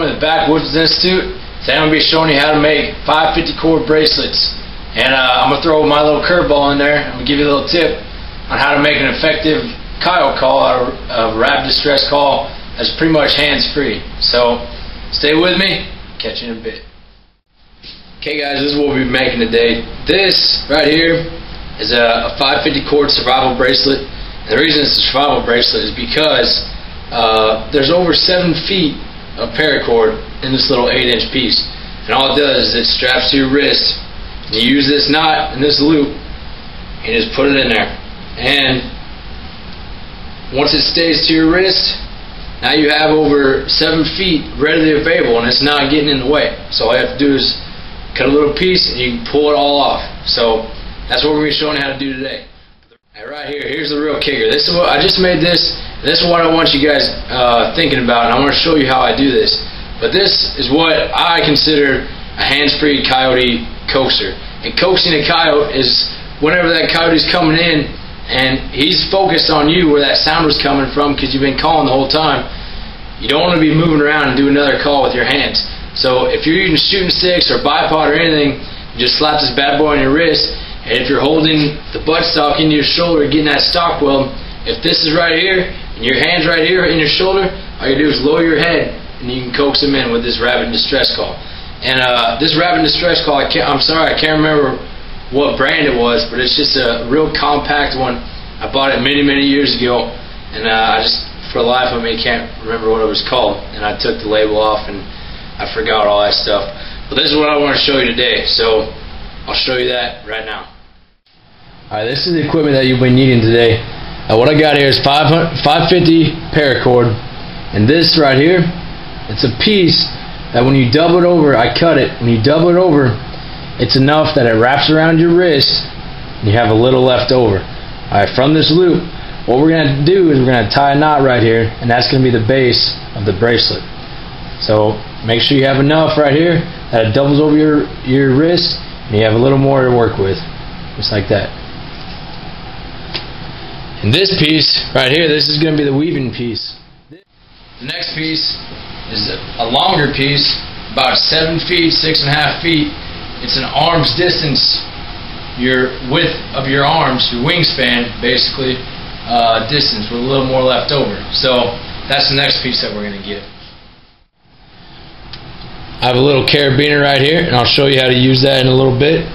Logan with the Backwoodsman Institute. Today I'm going to be showing you how to make 550 cord bracelets. And I'm going to throw my little curveball in there. I'm going to give you a little tip on how to make an effective coyote call out of a rapid distress call that's pretty much hands-free. So stay with me. Catch you in a bit. Okay guys, this is what we'll be making today. This right here is a 550 cord survival bracelet. And the reason it's a survival bracelet is because there's over 7 feet of paracord in this little 8-inch piece, and all it does is it straps to your wrist, and you use this knot and this loop and just put it in there, and once it stays to your wrist, now you have over 7 feet readily available and it's not getting in the way. So all you have to do is cut a little piece and you can pull it all off. So that's what we're going to be showing you how to do today. And right here, here's the real kicker. This is what I just made this. This is what I want you guys thinking about, and I want to show you how I do this. But this is what I consider a hands-free coyote coaxer. And coaxing a coyote is whenever that coyote's coming in and he's focused on you where that sound was coming from because you've been calling the whole time. You don't want to be moving around and do another call with your hands. So if you're using shooting sticks or bipod or anything, you just slap this bad boy on your wrist, and if you're holding the buttstock into your shoulder getting that stock weld, if this is right here and your hand's right here in your shoulder, all you do is lower your head and you can coax them in with this rapid distress call. And this rapid distress call, I'm sorry, I can't remember what brand it was, but it's just a real compact one. I bought it many years ago, and I just, for the life of me, can't remember what it was called. And I took the label off and I forgot all that stuff. But this is what I want to show you today, so I'll show you that right now. Alright, this is the equipment that you'll be needing today. What I got here is 550 paracord, and this right here, it's a piece that when you double it over, I cut it, when you double it over, it's enough that it wraps around your wrist and you have a little left over. Alright, from this loop, what we're going to do is we're going to tie a knot right here, and that's going to be the base of the bracelet. So make sure you have enough right here that it doubles over your wrist and you have a little more to work with, just like that. And this piece right here, this is going to be the weaving piece. The next piece is a longer piece, about 7 feet, 6.5 feet. It's an arm's distance, your width of your arms, your wingspan, basically, distance with a little more left over. So that's the next piece that we're going to get. I have a little carabiner right here, and I'll show you how to use that in a little bit.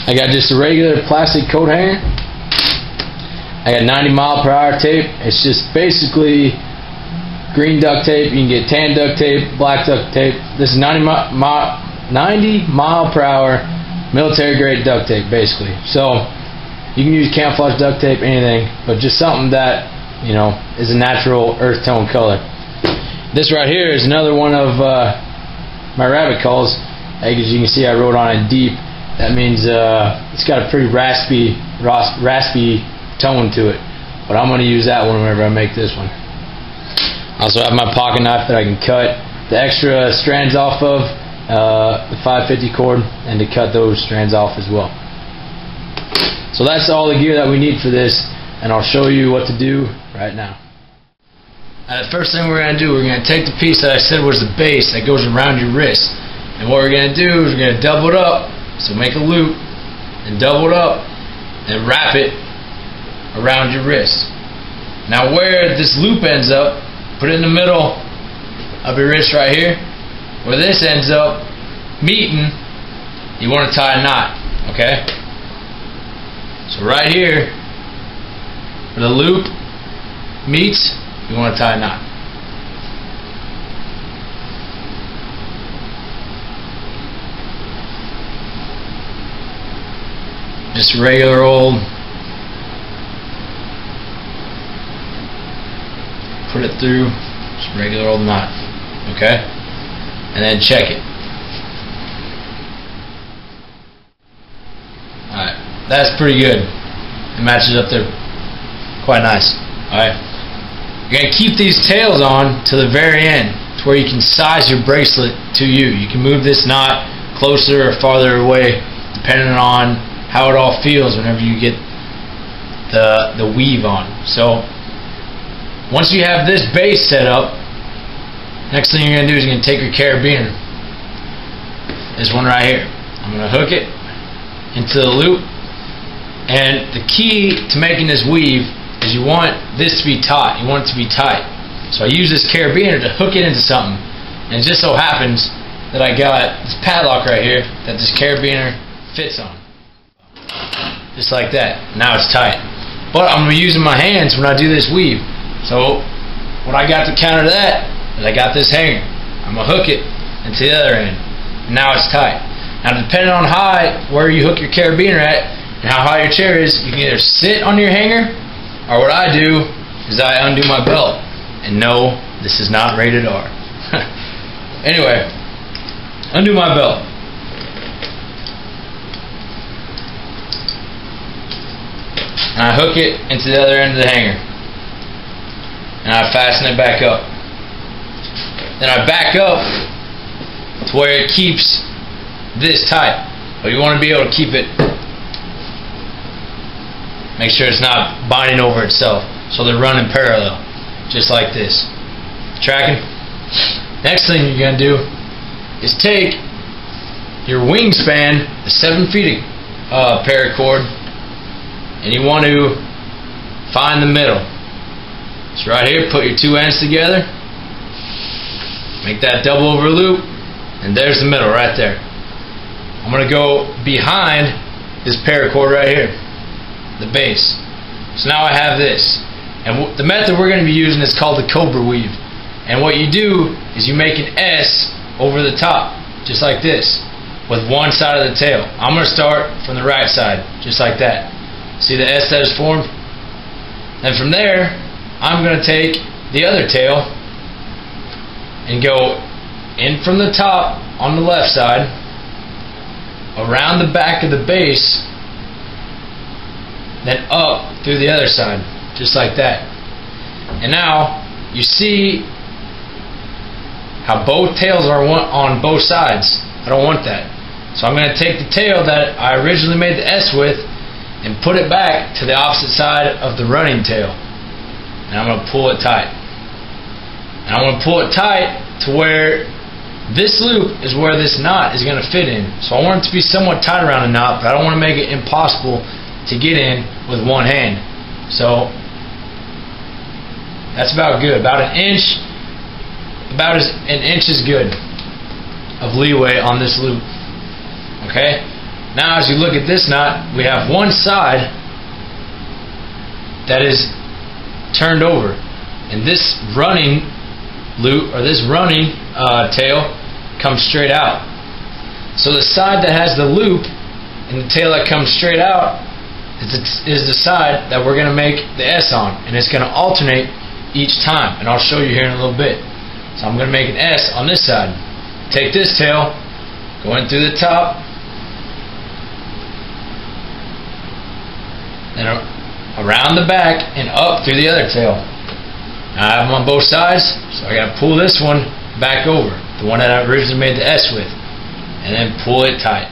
I got just a regular plastic coat hanger. I got 90-mile-per-hour tape. It's just basically green duct tape. You can get tan duct tape, black duct tape. This is 90-mile-per-hour military-grade duct tape, basically. So you can use camouflage duct tape, anything, but just something that, you know, is a natural earth tone color. This right here is another one of my rabbit calls. As you can see, I wrote on it deep. That means it's got a pretty raspy tone to it, but I'm going to use that one whenever I make this one. I also have my pocket knife that I can cut the extra strands off of the 550 cord, and to cut those strands off as well. So that's all the gear that we need for this, and I'll show you what to do right now. The first thing we're going to do, we're going to take the piece that I said was the base that goes around your wrist, and what we're going to do is we're going to double it up. So make a loop and double it up and wrap it around your wrist. Now where this loop ends up, put it in the middle of your wrist right here. Where this ends up meeting, you want to tie a knot, okay? So right here, where the loop meets, you want to tie a knot. Just regular old, put it through, just regular old knot, okay? And then check it. Alright, that's pretty good. It matches up there quite nice. Alright, you're going to keep these tails on to the very end, to where you can size your bracelet to you. You can move this knot closer or farther away depending on how it all feels whenever you get the weave on. So once you have this base set up, Next thing you're going to do is you're going to take your carabiner, this one right here. I'm going to hook it into the loop, and the key to making this weave is you want this to be taut. You want it to be tight. So I use this carabiner to hook it into something, and it just so happens that I got this padlock right here that this carabiner fits on. Just like that. Now it's tight. But I'm going to be using my hands when I do this weave. So what I got to counter that is I got this hanger. I'm going to hook it into the other end. And now it's tight. Now depending on where you hook your carabiner at and how high your chair is, you can either sit on your hanger, or what I do is I undo my belt. And no, this is not rated R. Anyway, undo my belt. And I hook it into the other end of the hanger. And I fasten it back up. Then I back up to where it keeps this tight. But you want to be able to keep it, make sure it's not binding over itself. So they're running parallel. Just like this. Tracking? Next thing you're going to do is take your wingspan, the 7 feet of paracord, and you want to find the middle. So right here, put your two ends together, make that double over loop, and there's the middle right there. I'm going to go behind this paracord right here, the base. So now I have this. And the method we're going to be using is called the cobra weave. And what you do is you make an S over the top, just like this, with one side of the tail. I'm going to start from the right side, just like that. See the S that is formed? And from there, I'm going to take the other tail and go in from the top on the left side, around the back of the base, then up through the other side. Just like that. And now you see how both tails are on both sides. I don't want that. So I'm going to take the tail that I originally made the S with and put it back to the opposite side of the running tail. And I'm going to pull it tight. And I'm going to pull it tight to where this loop is where this knot is going to fit in. So I want it to be somewhat tight around the knot, but I don't want to make it impossible to get in with one hand. So that's about good. About an inch is good of leeway on this loop. Okay? Now as you look at this knot, we have one side that is turned over. And this running loop, or this running tail, comes straight out. So the side that has the loop and the tail that comes straight out is the side that we're going to make the S on. And it's going to alternate each time, and I'll show you here in a little bit. So I'm going to make an S on this side. Take this tail, go in through the top, then around the back and up through the other tail. Now I have them on both sides, so I got to pull this one back over, the one that I originally made the S with, and then pull it tight.